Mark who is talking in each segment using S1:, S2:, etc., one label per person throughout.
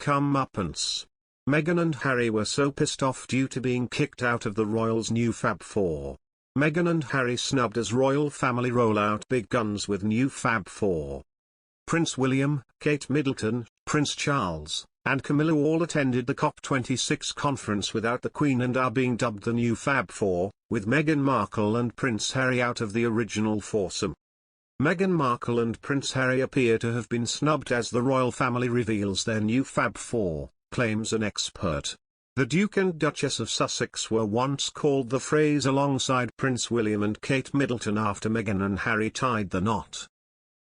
S1: comeuppance. Meghan and Harry were so pissed off due to being kicked out of the royals' new Fab Four. Meghan and Harry snubbed as royal family roll out big guns with new Fab Four. Prince William, Kate Middleton, Prince Charles, and Camilla all attended the COP26 conference without the Queen and are being dubbed the new Fab Four, with Meghan Markle and Prince Harry out of the original foursome. Meghan Markle and Prince Harry appear to have been snubbed as the royal family reveals their new Fab Four, claims an expert. The Duke and Duchess of Sussex were once called the phrase alongside Prince William and Kate Middleton after Meghan and Harry tied the knot.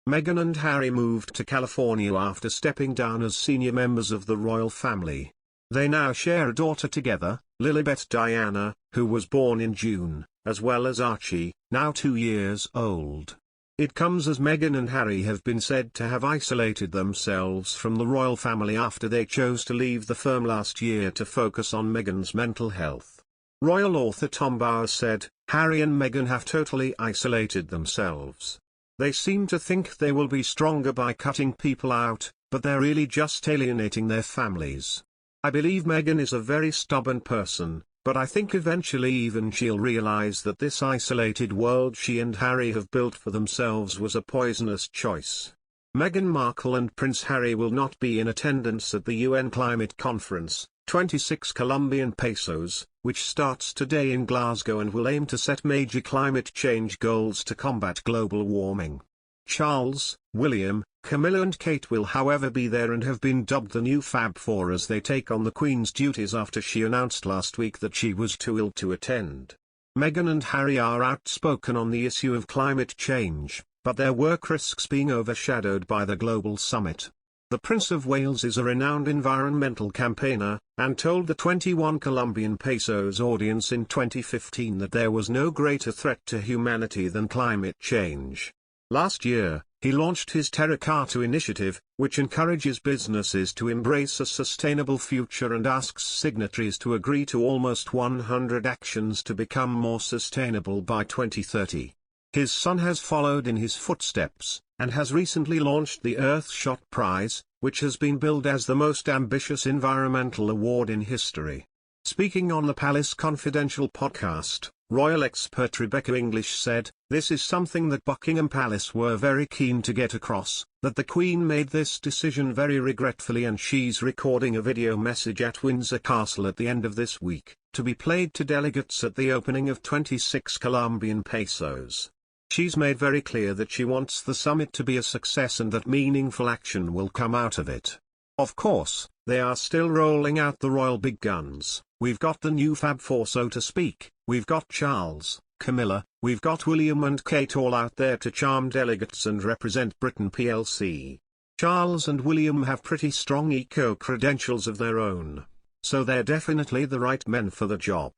S1: Meghan and Harry moved to California after stepping down as senior members of the royal family. They now share a daughter together, Lilibet Diana, who was born in June, as well as Archie, now 2 years old. It comes as Meghan and Harry have been said to have isolated themselves from the royal family after they chose to leave the firm last year to focus on Meghan's mental health. Royal author Tom Bowers said, "Harry and Meghan have totally isolated themselves. They seem to think they will be stronger by cutting people out, but they're really just alienating their families. I believe Meghan is a very stubborn person, but I think eventually even she'll realize that this isolated world she and Harry have built for themselves was a poisonous choice." Meghan Markle and Prince Harry will not be in attendance at the UN Climate Conference, 26 Colombian pesos, which starts today in Glasgow and will aim to set major climate change goals to combat global warming. Charles, William, Camilla and Kate will however be there and have been dubbed the new Fab Four as they take on the Queen's duties after she announced last week that she was too ill to attend. Meghan and Harry are outspoken on the issue of climate change, but their work risks being overshadowed by the global summit. The Prince of Wales is a renowned environmental campaigner, and told the 21 Colombian pesos audience in 2015 that there was no greater threat to humanity than climate change. Last year, he launched his Terracarta initiative, which encourages businesses to embrace a sustainable future and asks signatories to agree to almost 100 actions to become more sustainable by 2030. His son has followed in his footsteps, and has recently launched the Earthshot Prize, which has been billed as the most ambitious environmental award in history. Speaking on the Palace Confidential podcast, royal expert Rebecca English said, "This is something that Buckingham Palace were very keen to get across, that the Queen made this decision very regretfully and she's recording a video message at Windsor Castle at the end of this week, to be played to delegates at the opening of 26 Colombian pesos. She's made very clear that she wants the summit to be a success and that meaningful action will come out of it. Of course, they are still rolling out the royal big guns. We've got the new Fab Four so to speak, we've got Charles, Camilla, we've got William and Kate all out there to charm delegates and represent Britain plc. Charles and William have pretty strong eco-credentials of their own, so they're definitely the right men for the job.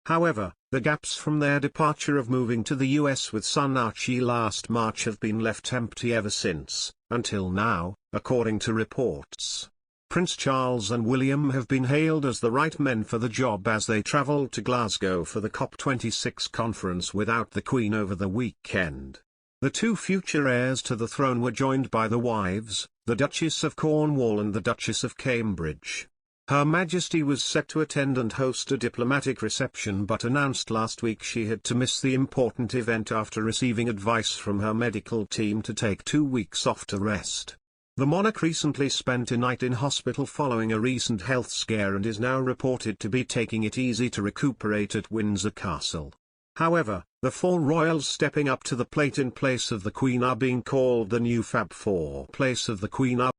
S1: However, the gaps from their departure of moving to the US with son Archie last March have been left empty ever since, until now, according to reports. Prince Charles and William have been hailed as the right men for the job as they travelled to Glasgow for the COP26 conference without the Queen over the weekend. The two future heirs to the throne were joined by the wives, the Duchess of Cornwall and the Duchess of Cambridge. Her Majesty was set to attend and host a diplomatic reception but announced last week she had to miss the important event after receiving advice from her medical team to take 2 weeks off to rest. The monarch recently spent a night in hospital following a recent health scare and is now reported to be taking it easy to recuperate at Windsor Castle. However, the four royals stepping up to the plate in place of the Queen are being called the new Fab Four. Place of the Queen are